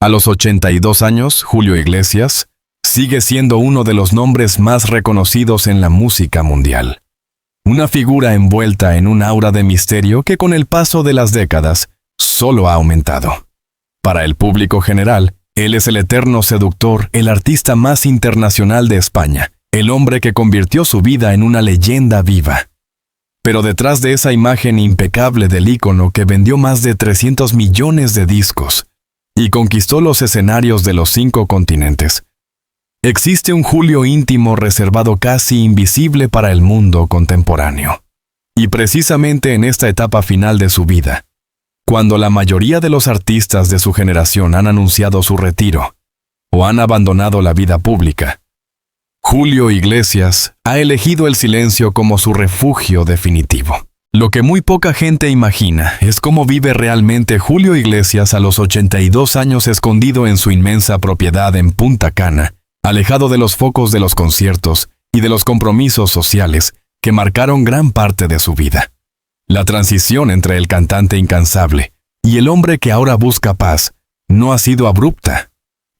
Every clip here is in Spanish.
A los 82 años, Julio Iglesias sigue siendo uno de los nombres más reconocidos en la música mundial. Una figura envuelta en un aura de misterio que con el paso de las décadas solo ha aumentado. Para el público general, él es el eterno seductor, el artista más internacional de España, el hombre que convirtió su vida en una leyenda viva. Pero detrás de esa imagen impecable del ícono que vendió más de 300 millones de discos y conquistó los escenarios de los 5 continentes, existe un Julio íntimo reservado casi invisible para el mundo contemporáneo. Y precisamente en esta etapa final de su vida, cuando la mayoría de los artistas de su generación han anunciado su retiro o han abandonado la vida pública, Julio Iglesias ha elegido el silencio como su refugio definitivo. Lo que muy poca gente imagina es cómo vive realmente Julio Iglesias a los 82 años escondido en su inmensa propiedad en Punta Cana, alejado de los focos de los conciertos y de los compromisos sociales que marcaron gran parte de su vida. La transición entre el cantante incansable y el hombre que ahora busca paz no ha sido abrupta.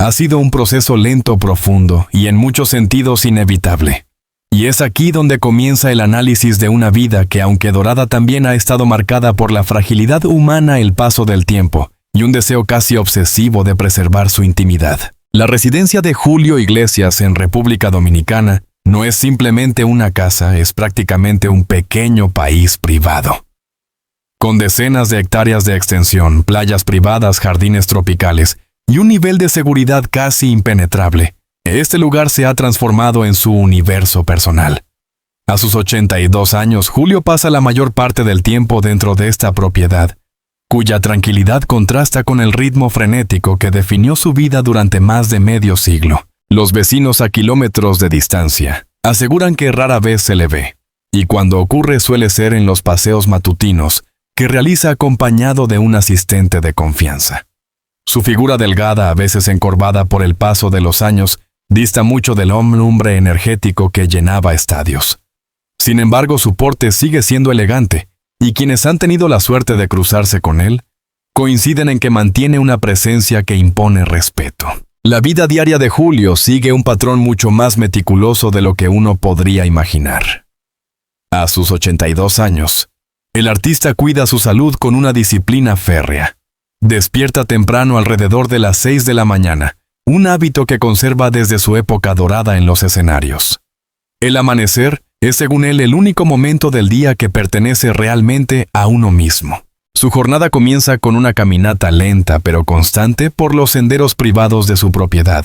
Ha sido un proceso lento, profundo y en muchos sentidos inevitable. Y es aquí donde comienza el análisis de una vida que, aunque dorada, también ha estado marcada por la fragilidad humana, el paso del tiempo y un deseo casi obsesivo de preservar su intimidad. La residencia de Julio Iglesias en República Dominicana no es simplemente una casa, es prácticamente un pequeño país privado. Con decenas de hectáreas de extensión, playas privadas, jardines tropicales y un nivel de seguridad casi impenetrable, este lugar se ha transformado en su universo personal. A sus 82 años, Julio pasa la mayor parte del tiempo dentro de esta propiedad, cuya tranquilidad contrasta con el ritmo frenético que definió su vida durante más de medio siglo. Los vecinos a kilómetros de distancia aseguran que rara vez se le ve, y cuando ocurre suele ser en los paseos matutinos que realiza acompañado de un asistente de confianza. Su figura delgada, a veces encorvada por el paso de los años, dista mucho del hombre energético que llenaba estadios. Sin embargo, su porte sigue siendo elegante, y quienes han tenido la suerte de cruzarse con él, coinciden en que mantiene una presencia que impone respeto. La vida diaria de Julio sigue un patrón mucho más meticuloso de lo que uno podría imaginar. A sus 82 años, el artista cuida su salud con una disciplina férrea. Despierta temprano alrededor de las 6 de la mañana, un hábito que conserva desde su época dorada en los escenarios. El amanecer es, según él, el único momento del día que pertenece realmente a uno mismo. Su jornada comienza con una caminata lenta pero constante por los senderos privados de su propiedad,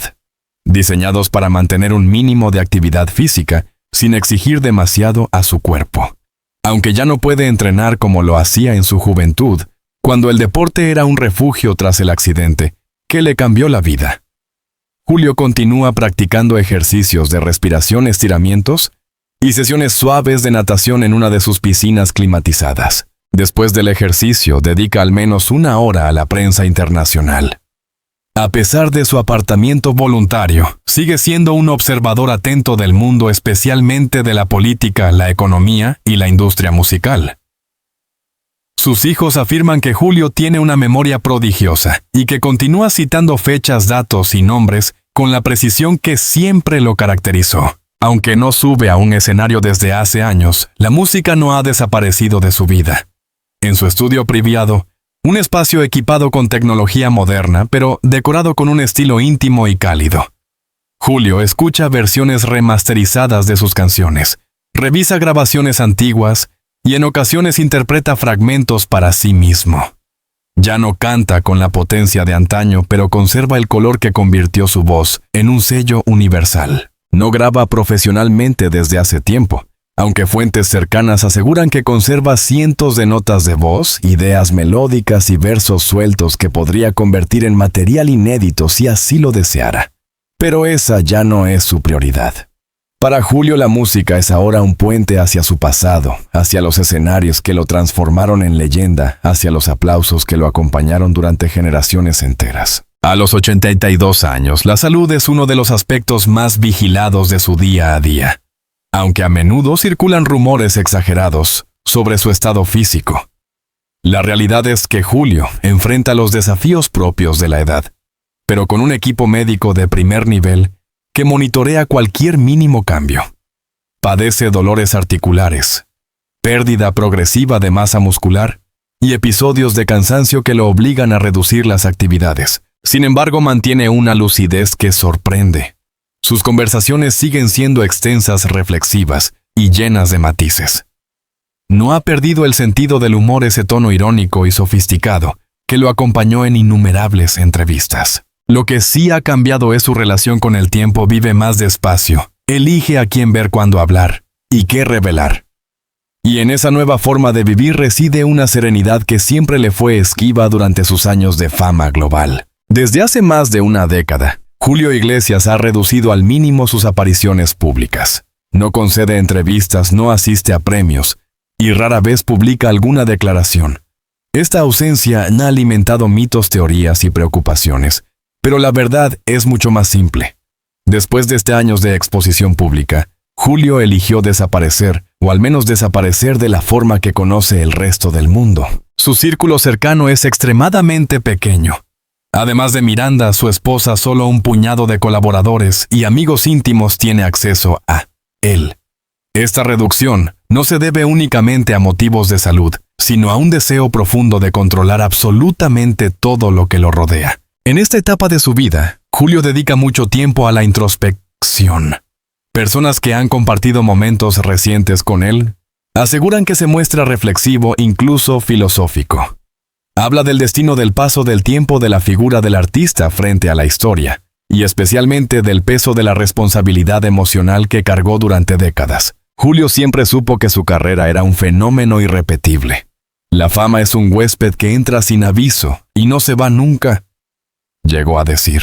diseñados para mantener un mínimo de actividad física sin exigir demasiado a su cuerpo. Aunque ya no puede entrenar como lo hacía en su juventud, cuando el deporte era un refugio tras el accidente que le cambió la vida. Julio continúa practicando ejercicios de respiración, estiramientos y sesiones suaves de natación en una de sus piscinas climatizadas. Después del ejercicio, dedica al menos 1 hora a la prensa internacional. A pesar de su apartamiento voluntario, sigue siendo un observador atento del mundo, especialmente de la política, la economía y la industria musical. Sus hijos afirman que Julio tiene una memoria prodigiosa y que continúa citando fechas, datos y nombres con la precisión que siempre lo caracterizó. Aunque no sube a un escenario desde hace años, la música no ha desaparecido de su vida. En su estudio privado, un espacio equipado con tecnología moderna, pero decorado con un estilo íntimo y cálido, Julio escucha versiones remasterizadas de sus canciones, revisa grabaciones antiguas y en ocasiones interpreta fragmentos para sí mismo. Ya no canta con la potencia de antaño, pero conserva el color que convirtió su voz en un sello universal. No graba profesionalmente desde hace tiempo, aunque fuentes cercanas aseguran que conserva cientos de notas de voz, ideas melódicas y versos sueltos que podría convertir en material inédito si así lo deseara. Pero esa ya no es su prioridad. Para Julio, la música es ahora un puente hacia su pasado, hacia los escenarios que lo transformaron en leyenda, hacia los aplausos que lo acompañaron durante generaciones enteras. A los 82 años, la salud es uno de los aspectos más vigilados de su día a día, aunque a menudo circulan rumores exagerados sobre su estado físico. La realidad es que Julio enfrenta los desafíos propios de la edad. pero con un equipo médico de primer nivel que monitorea cualquier mínimo cambio. Padece dolores articulares, pérdida progresiva de masa muscular y episodios de cansancio que lo obligan a reducir las actividades. Sin embargo, mantiene una lucidez que sorprende. Sus conversaciones siguen siendo extensas, reflexivas y llenas de matices. No ha perdido el sentido del humor, ese tono irónico y sofisticado que lo acompañó en innumerables entrevistas. Lo que sí ha cambiado es su relación con el tiempo. Vive más despacio, elige a quién ver cuando hablar y qué revelar. Y en esa nueva forma de vivir reside una serenidad que siempre le fue esquiva durante sus años de fama global. Desde hace más de una década, Julio Iglesias ha reducido al mínimo sus apariciones públicas. No concede entrevistas, no asiste a premios y rara vez publica alguna declaración. Esta ausencia ha alimentado mitos, teorías y preocupaciones, pero la verdad es mucho más simple. Después de años de exposición pública, Julio eligió desaparecer, o al menos desaparecer de la forma que conoce el resto del mundo. Su círculo cercano es extremadamente pequeño. Además de Miranda, su esposa, solo un puñado de colaboradores y amigos íntimos tiene acceso a él. Esta reducción no se debe únicamente a motivos de salud, sino a un deseo profundo de controlar absolutamente todo lo que lo rodea. En esta etapa de su vida, Julio dedica mucho tiempo a la introspección. Personas que han compartido momentos recientes con él aseguran que se muestra reflexivo, incluso filosófico. Habla del destino, del paso del tiempo, de la figura del artista frente a la historia, y especialmente del peso de la responsabilidad emocional que cargó durante décadas. Julio siempre supo que su carrera era un fenómeno irrepetible. La fama es un huésped que entra sin aviso y no se va nunca, llegó a decir.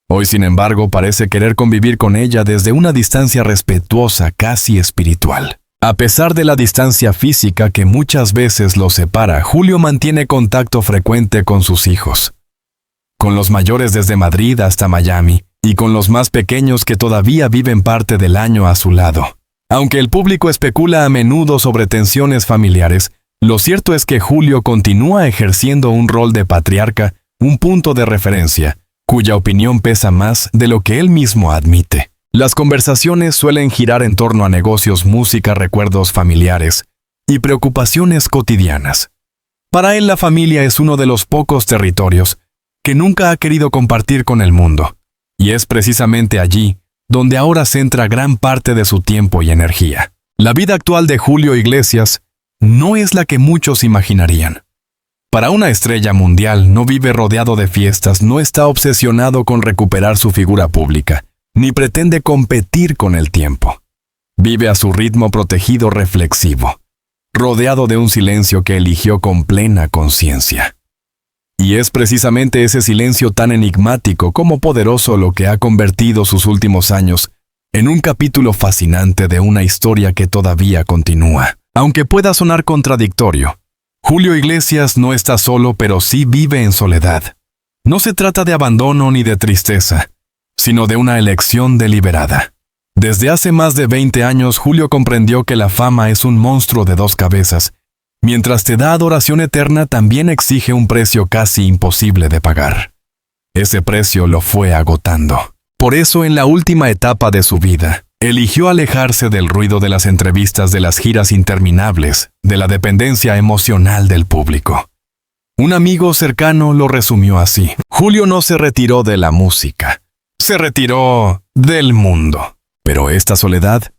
Hoy, sin embargo, parece querer convivir con ella desde una distancia respetuosa, casi espiritual. A pesar de la distancia física que muchas veces los separa, Julio mantiene contacto frecuente con sus hijos. Con los mayores desde Madrid hasta Miami, y con los más pequeños que todavía viven parte del año a su lado. Aunque el público especula a menudo sobre tensiones familiares, lo cierto es que Julio continúa ejerciendo un rol de patriarca, un punto de referencia, cuya opinión pesa más de lo que él mismo admite. Las conversaciones suelen girar en torno a negocios, música, recuerdos familiares y preocupaciones cotidianas. Para él, la familia es uno de los pocos territorios que nunca ha querido compartir con el mundo, y es precisamente allí donde ahora centra gran parte de su tiempo y energía. La vida actual de Julio Iglesias no es la que muchos imaginarían. Para una estrella mundial, no vive rodeado de fiestas, no está obsesionado con recuperar su figura pública, ni pretende competir con el tiempo. Vive a su ritmo protegido, reflexivo, rodeado de un silencio que eligió con plena conciencia. Y es precisamente ese silencio tan enigmático como poderoso lo que ha convertido sus últimos años en un capítulo fascinante de una historia que todavía continúa. Aunque pueda sonar contradictorio, Julio Iglesias no está solo, pero sí vive en soledad. No se trata de abandono ni de tristeza, sino de una elección deliberada. Desde hace más de 20 años, Julio comprendió que la fama es un monstruo de dos cabezas. Mientras te da adoración eterna, también exige un precio casi imposible de pagar. Ese precio lo fue agotando. Por eso, en la última etapa de su vida, eligió alejarse del ruido de las entrevistas, de las giras interminables, de la dependencia emocional del público. Un amigo cercano lo resumió así: Julio no se retiró de la música, se retiró del mundo. Pero esta soledad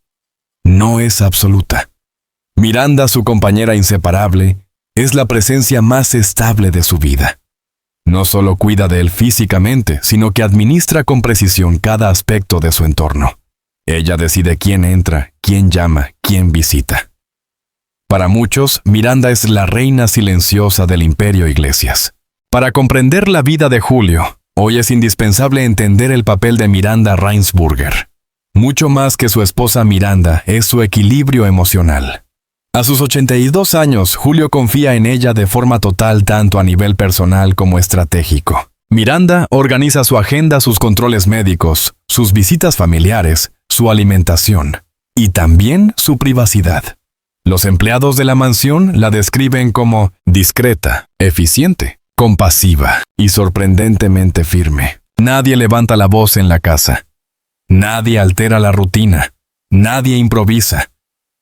no es absoluta. Miranda, su compañera inseparable, es la presencia más estable de su vida. No solo cuida de él físicamente, sino que administra con precisión cada aspecto de su entorno. Ella decide quién entra, quién llama, quién visita. Para muchos, Miranda es la reina silenciosa del imperio Iglesias. Para comprender la vida de Julio, hoy es indispensable entender el papel de Miranda Reinsburger. Mucho más que su esposa Miranda es su equilibrio emocional. A sus 82 años, Julio confía en ella de forma total, tanto a nivel personal como estratégico. Miranda organiza su agenda, sus controles médicos, sus visitas familiares, su alimentación y también su privacidad. Los empleados de la mansión la describen como discreta, eficiente compasiva y sorprendentemente firme. Nadie levanta la voz en la casa. Nadie altera la rutina. Nadie improvisa.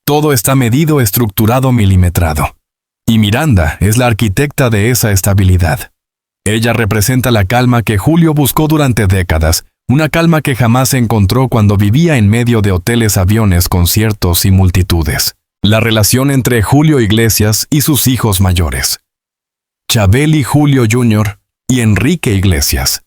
Todo está medido, estructurado, milimetrado. Y Miranda es la arquitecta de esa estabilidad. Ella representa la calma que Julio buscó durante décadas, una calma que jamás encontró cuando vivía en medio de hoteles, aviones, conciertos y multitudes. La relación entre Julio Iglesias y sus hijos mayores. Chabeli Julio Jr. y Enrique Iglesias.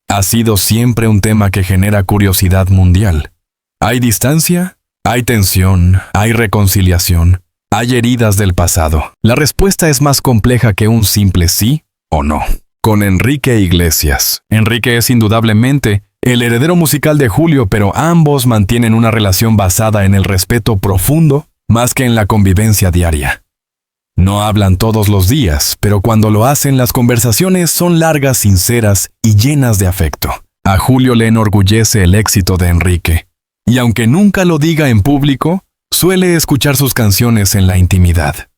Ha sido siempre un tema que genera curiosidad mundial. ¿Hay distancia? ¿Hay tensión? ¿Hay reconciliación? ¿Hay heridas del pasado? La respuesta es más compleja que un simple sí o no. Con Enrique Iglesias. Enrique es indudablemente el heredero musical de Julio, pero ambos mantienen una relación basada en el respeto profundo más que en la convivencia diaria. No hablan todos los días, pero cuando lo hacen las conversaciones son largas, sinceras y llenas de afecto. A Julio le enorgullece el éxito de Enrique, y aunque nunca lo diga en público, suele escuchar sus canciones en la intimidad.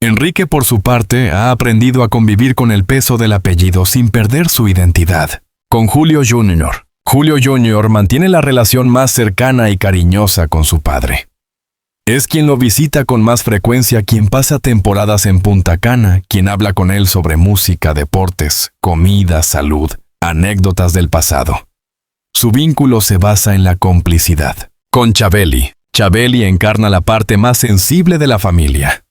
Enrique, por su parte, ha aprendido a convivir con el peso del apellido sin perder su identidad. Con Julio Jr. Julio Jr. mantiene la relación más cercana y cariñosa con su padre. Es quien lo visita con más frecuencia, quien pasa temporadas en Punta Cana, quien habla con él sobre música, deportes, comida, salud, anécdotas del pasado. Su vínculo se basa en la complicidad. Con Chabeli. Chabeli encarna la parte más sensible de la familia.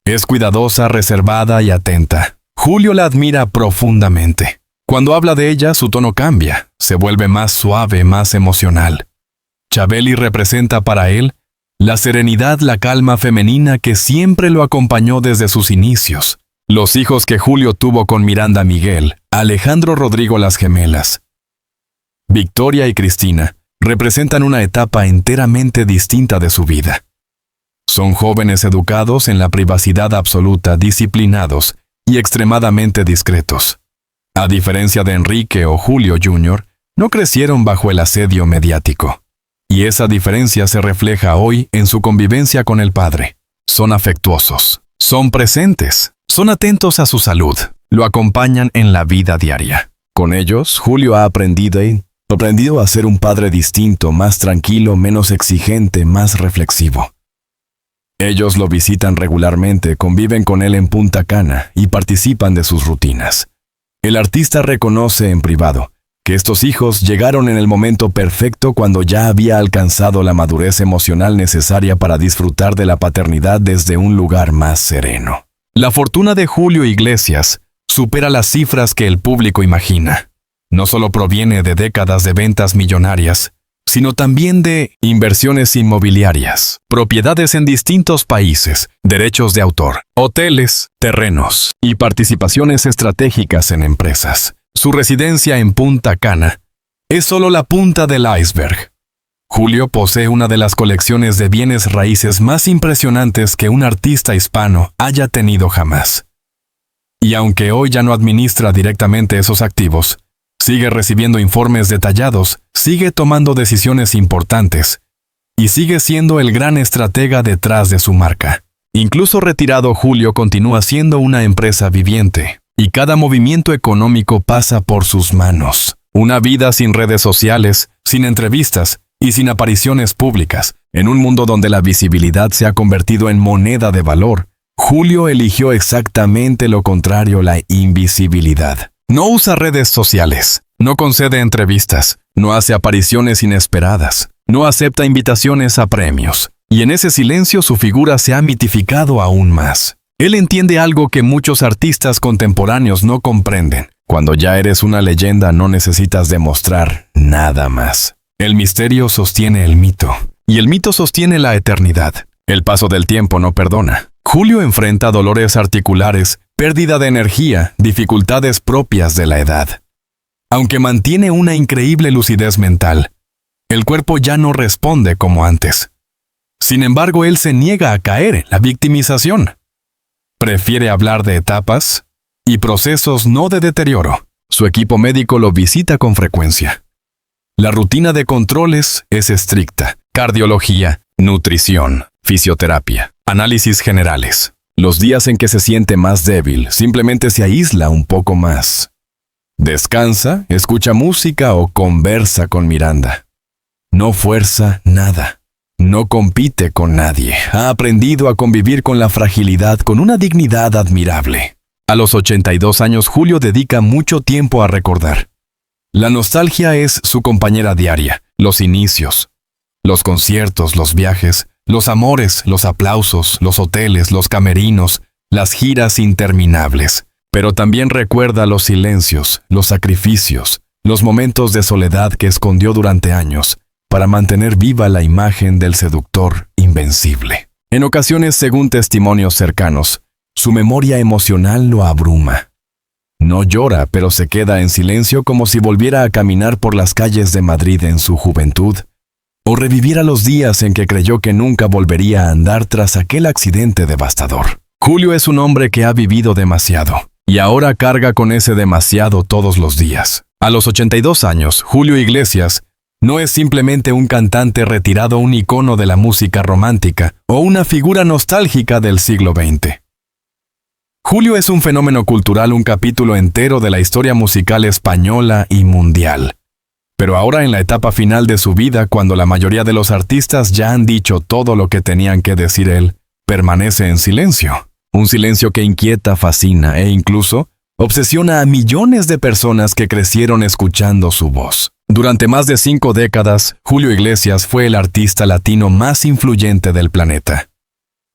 Es cuidadosa, reservada y atenta. Julio la admira profundamente. Cuando habla de ella, su tono cambia, se vuelve más suave, más emocional. Chabeli representa para él la serenidad, la calma femenina que siempre lo acompañó desde sus inicios. Los hijos que Julio tuvo con Miranda Miguel, Alejandro Rodrigo las gemelas, Victoria y Cristina, representan una etapa enteramente distinta de su vida. Son jóvenes educados en la privacidad absoluta, disciplinados y extremadamente discretos. A diferencia de Enrique o Julio Jr., no crecieron bajo el asedio mediático. Y esa diferencia se refleja hoy en su convivencia con el padre. Son afectuosos, son presentes, son atentos a su salud, lo acompañan en la vida diaria. Con ellos, Julio ha aprendido a ser un padre distinto, más tranquilo, menos exigente, más reflexivo. Ellos lo visitan regularmente, conviven con él en Punta Cana y participan de sus rutinas. El artista reconoce en privado que estos hijos llegaron en el momento perfecto cuando ya había alcanzado la madurez emocional necesaria para disfrutar de la paternidad desde un lugar más sereno. La fortuna de Julio Iglesias supera las cifras que el público imagina. No solo proviene de décadas de ventas millonarias, sino también de inversiones inmobiliarias, propiedades en distintos países, derechos de autor, hoteles, terrenos y participaciones estratégicas en empresas. Su residencia en Punta Cana es solo la punta del iceberg. Julio posee una de las colecciones de bienes raíces más impresionantes que un artista hispano haya tenido jamás. Y aunque hoy ya no administra directamente esos activos, sigue recibiendo informes detallados, sigue tomando decisiones importantes y sigue siendo el gran estratega detrás de su marca. Incluso retirado, Julio continúa siendo una empresa viviente. Y cada movimiento económico pasa por sus manos. Una vida sin redes sociales, sin entrevistas y sin apariciones públicas. En un mundo donde la visibilidad se ha convertido en moneda de valor, Julio eligió exactamente lo contrario, la invisibilidad. No usa redes sociales, no concede entrevistas, no hace apariciones inesperadas, no acepta invitaciones a premios. Y en ese silencio su figura se ha mitificado aún más. Él entiende algo que muchos artistas contemporáneos no comprenden. Cuando ya eres una leyenda no necesitas demostrar nada más. El misterio sostiene el mito, y el mito sostiene la eternidad. El paso del tiempo no perdona. Julio enfrenta dolores articulares, pérdida de energía, dificultades propias de la edad. Aunque mantiene una increíble lucidez mental, el cuerpo ya no responde como antes. Sin embargo, él se niega a caer en la victimización. Prefiere hablar de etapas y procesos, no de deterioro. Su equipo médico lo visita con frecuencia. La rutina de controles es estricta. Cardiología, nutrición, fisioterapia, análisis generales. Los días en que se siente más débil, simplemente se aísla un poco más. Descansa, escucha música o conversa con Miranda. No fuerza nada. No compite con nadie. Ha aprendido a convivir con la fragilidad con una dignidad admirable. A los 82 años, Julio dedica mucho tiempo a recordar. La nostalgia es su compañera diaria, los inicios, los conciertos, los viajes, los amores, los aplausos, los hoteles, los camerinos, las giras interminables. Pero también recuerda los silencios, los sacrificios, los momentos de soledad que escondió durante años para mantener viva la imagen del seductor invencible. En ocasiones, según testimonios cercanos, su memoria emocional lo abruma. No llora, pero se queda en silencio como si volviera a caminar por las calles de Madrid en su juventud, o reviviera los días en que creyó que nunca volvería a andar tras aquel accidente devastador. Julio es un hombre que ha vivido demasiado, y ahora carga con ese demasiado todos los días. A los 82 años, Julio Iglesias no es simplemente un cantante retirado, un icono de la música romántica o una figura nostálgica del siglo XX. Julio es un fenómeno cultural, un capítulo entero de la historia musical española y mundial. Pero ahora en la etapa final de su vida, cuando la mayoría de los artistas ya han dicho todo lo que tenían que decir, él permanece en silencio. Un silencio que inquieta, fascina e incluso obsesiona a millones de personas que crecieron escuchando su voz. Durante más de 5 décadas, Julio Iglesias fue el artista latino más influyente del planeta.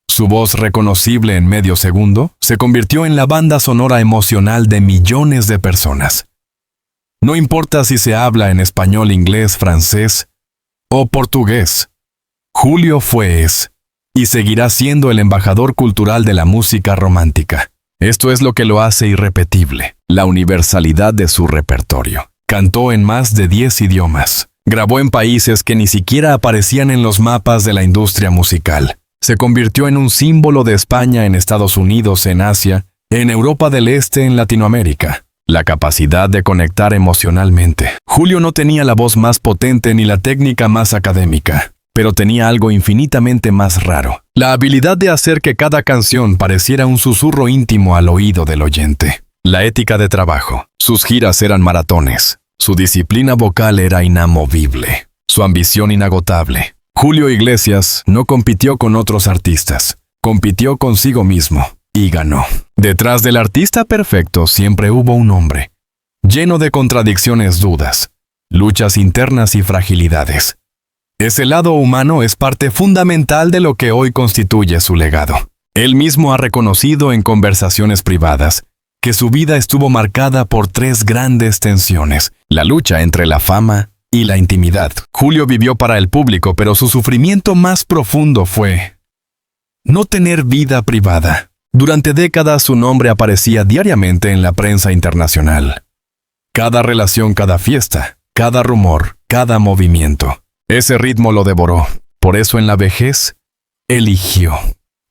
Su voz, reconocible en medio segundo, se convirtió en la banda sonora emocional de millones de personas. No importa si se habla en español, inglés, francés o portugués, Julio es y seguirá siendo el embajador cultural de la música romántica. Esto es lo que lo hace irrepetible, la universalidad de su repertorio. Cantó en más de 10 idiomas. Grabó en países que ni siquiera aparecían en los mapas de la industria musical. Se convirtió en un símbolo de España en Estados Unidos, en Asia, en Europa del Este, en Latinoamérica. La capacidad de conectar emocionalmente. Julio no tenía la voz más potente ni la técnica más académica, pero tenía algo infinitamente más raro. La habilidad de hacer que cada canción pareciera un susurro íntimo al oído del oyente. La ética de trabajo. Sus giras eran maratones. Su disciplina vocal era inamovible. Su ambición inagotable. Julio Iglesias no compitió con otros artistas. Compitió consigo mismo y ganó. Detrás del artista perfecto siempre hubo un hombre, lleno de contradicciones, dudas, luchas internas y fragilidades. Ese lado humano es parte fundamental de lo que hoy constituye su legado. Él mismo ha reconocido en conversaciones privadas que su vida estuvo marcada por 3 grandes tensiones: la lucha entre la fama y la intimidad. Julio vivió para el público, pero su sufrimiento más profundo fue no tener vida privada. Durante décadas su nombre aparecía diariamente en la prensa internacional. Cada relación, cada fiesta, cada rumor, cada movimiento. Ese ritmo lo devoró. Por eso en la vejez eligió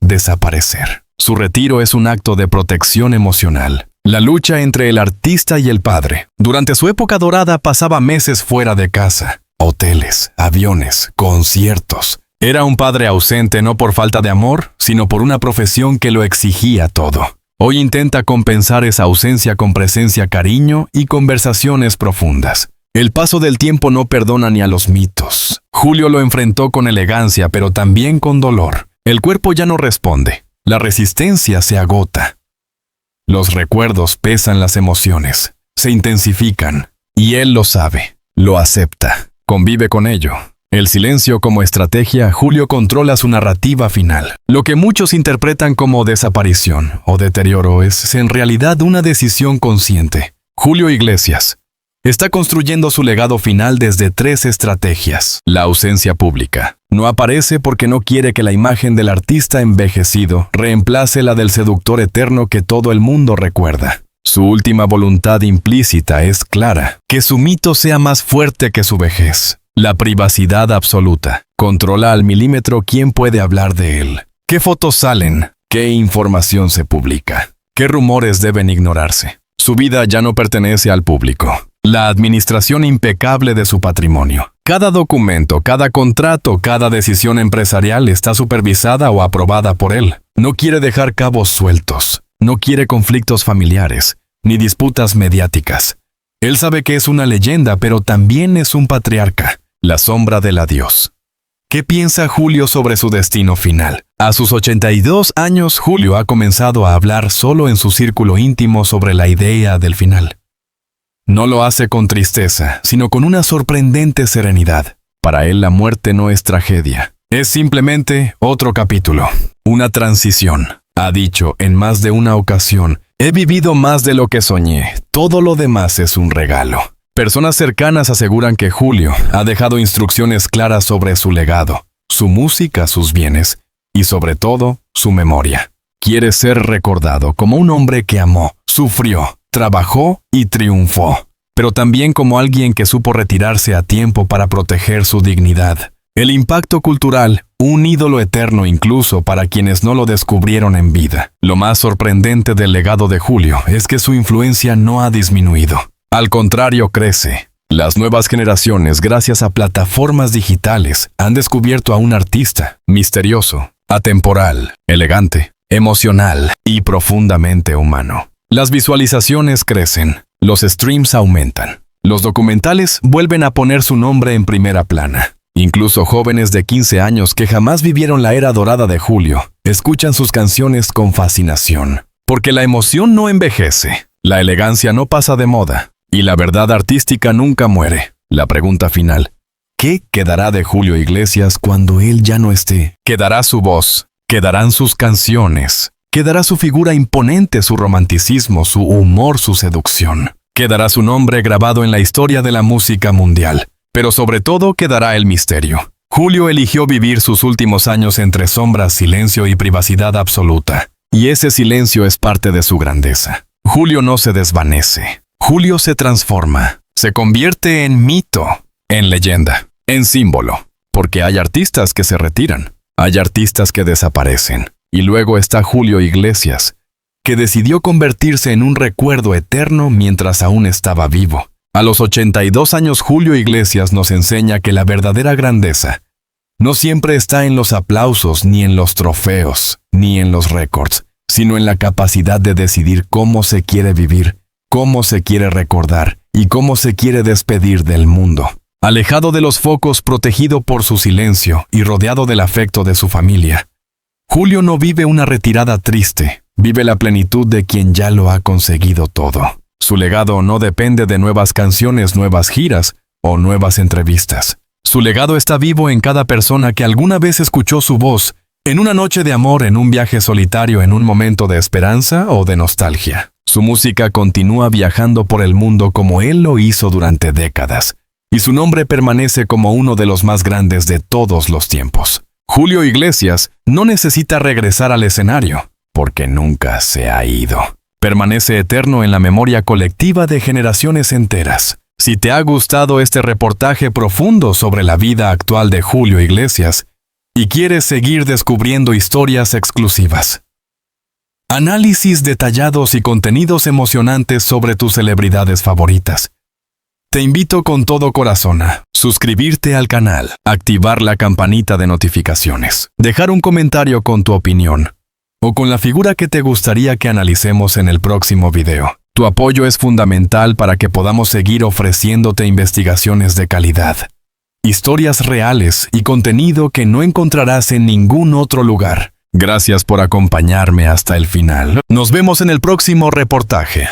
desaparecer. Su retiro es un acto de protección emocional. La lucha entre el artista y el padre. Durante su época dorada pasaba meses fuera de casa. Hoteles, aviones, conciertos. Era un padre ausente no por falta de amor, sino por una profesión que lo exigía todo. Hoy intenta compensar esa ausencia con presencia, cariño y conversaciones profundas. El paso del tiempo no perdona ni a los mitos. Julio lo enfrentó con elegancia, pero también con dolor. El cuerpo ya no responde. La resistencia se agota. Los recuerdos pesan, las emociones se intensifican. Y él lo sabe, lo acepta, convive con ello. El silencio como estrategia. Julio controla su narrativa final. Lo que muchos interpretan como desaparición o deterioro es en realidad una decisión consciente. Julio Iglesias está construyendo su legado final desde 3 estrategias. La ausencia pública. No aparece porque no quiere que la imagen del artista envejecido reemplace la del seductor eterno que todo el mundo recuerda. Su última voluntad implícita es clara: que su mito sea más fuerte que su vejez. La privacidad absoluta. Controla al milímetro quién puede hablar de él, qué fotos salen, qué información se publica, qué rumores deben ignorarse. Su vida ya no pertenece al público. La administración impecable de su patrimonio. Cada documento, cada contrato, cada decisión empresarial está supervisada o aprobada por él. No quiere dejar cabos sueltos, no quiere conflictos familiares, ni disputas mediáticas. Él sabe que es una leyenda, pero también es un patriarca, la sombra del adiós. ¿Qué piensa Julio sobre su destino final? A sus 82 años, Julio ha comenzado a hablar solo en su círculo íntimo sobre la idea del final. No lo hace con tristeza, sino con una sorprendente serenidad. Para él la muerte no es tragedia. Es simplemente otro capítulo, una transición. Ha dicho en más de una ocasión, he vivido más de lo que soñé, todo lo demás es un regalo. Personas cercanas aseguran que Julio ha dejado instrucciones claras sobre su legado, su música, sus bienes y sobre todo, su memoria. Quiere ser recordado como un hombre que amó, sufrió, trabajó y triunfó, pero también como alguien que supo retirarse a tiempo para proteger su dignidad. El impacto cultural, un ídolo eterno incluso para quienes no lo descubrieron en vida. Lo más sorprendente del legado de Julio es que su influencia no ha disminuido. Al contrario, crece. Las nuevas generaciones, gracias a plataformas digitales, han descubierto a un artista misterioso, atemporal, elegante, emocional y profundamente humano. Las visualizaciones crecen, los streams aumentan. Los documentales vuelven a poner su nombre en primera plana. Incluso jóvenes de 15 años que jamás vivieron la era dorada de Julio, escuchan sus canciones con fascinación. Porque la emoción no envejece, la elegancia no pasa de moda, y la verdad artística nunca muere. La pregunta final: ¿qué quedará de Julio Iglesias cuando él ya no esté? ¿Quedará su voz? ¿Quedarán sus canciones? ¿Quedará su figura imponente, su romanticismo, su humor, su seducción? Quedará su nombre grabado en la historia de la música mundial. Pero sobre todo quedará el misterio. Julio eligió vivir sus últimos años entre sombras, silencio y privacidad absoluta. Y ese silencio es parte de su grandeza. Julio no se desvanece. Julio se transforma. Se convierte en mito, en leyenda, en símbolo. Porque hay artistas que se retiran. Hay artistas que desaparecen. Y luego está Julio Iglesias, que decidió convertirse en un recuerdo eterno mientras aún estaba vivo. A los 82 años, Julio Iglesias nos enseña que la verdadera grandeza no siempre está en los aplausos, ni en los trofeos, ni en los récords, sino en la capacidad de decidir cómo se quiere vivir, cómo se quiere recordar y cómo se quiere despedir del mundo. Alejado de los focos, protegido por su silencio y rodeado del afecto de su familia, Julio no vive una retirada triste, vive la plenitud de quien ya lo ha conseguido todo. Su legado no depende de nuevas canciones, nuevas giras o nuevas entrevistas. Su legado está vivo en cada persona que alguna vez escuchó su voz, en una noche de amor, en un viaje solitario, en un momento de esperanza o de nostalgia. Su música continúa viajando por el mundo como él lo hizo durante décadas, y su nombre permanece como uno de los más grandes de todos los tiempos. Julio Iglesias no necesita regresar al escenario, porque nunca se ha ido. Permanece eterno en la memoria colectiva de generaciones enteras. Si te ha gustado este reportaje profundo sobre la vida actual de Julio Iglesias y quieres seguir descubriendo historias exclusivas, análisis detallados y contenidos emocionantes sobre tus celebridades favoritas, te invito con todo corazón a suscribirte al canal, activar la campanita de notificaciones, dejar un comentario con tu opinión o con la figura que te gustaría que analicemos en el próximo video. Tu apoyo es fundamental para que podamos seguir ofreciéndote investigaciones de calidad, historias reales y contenido que no encontrarás en ningún otro lugar. Gracias por acompañarme hasta el final. Nos vemos en el próximo reportaje.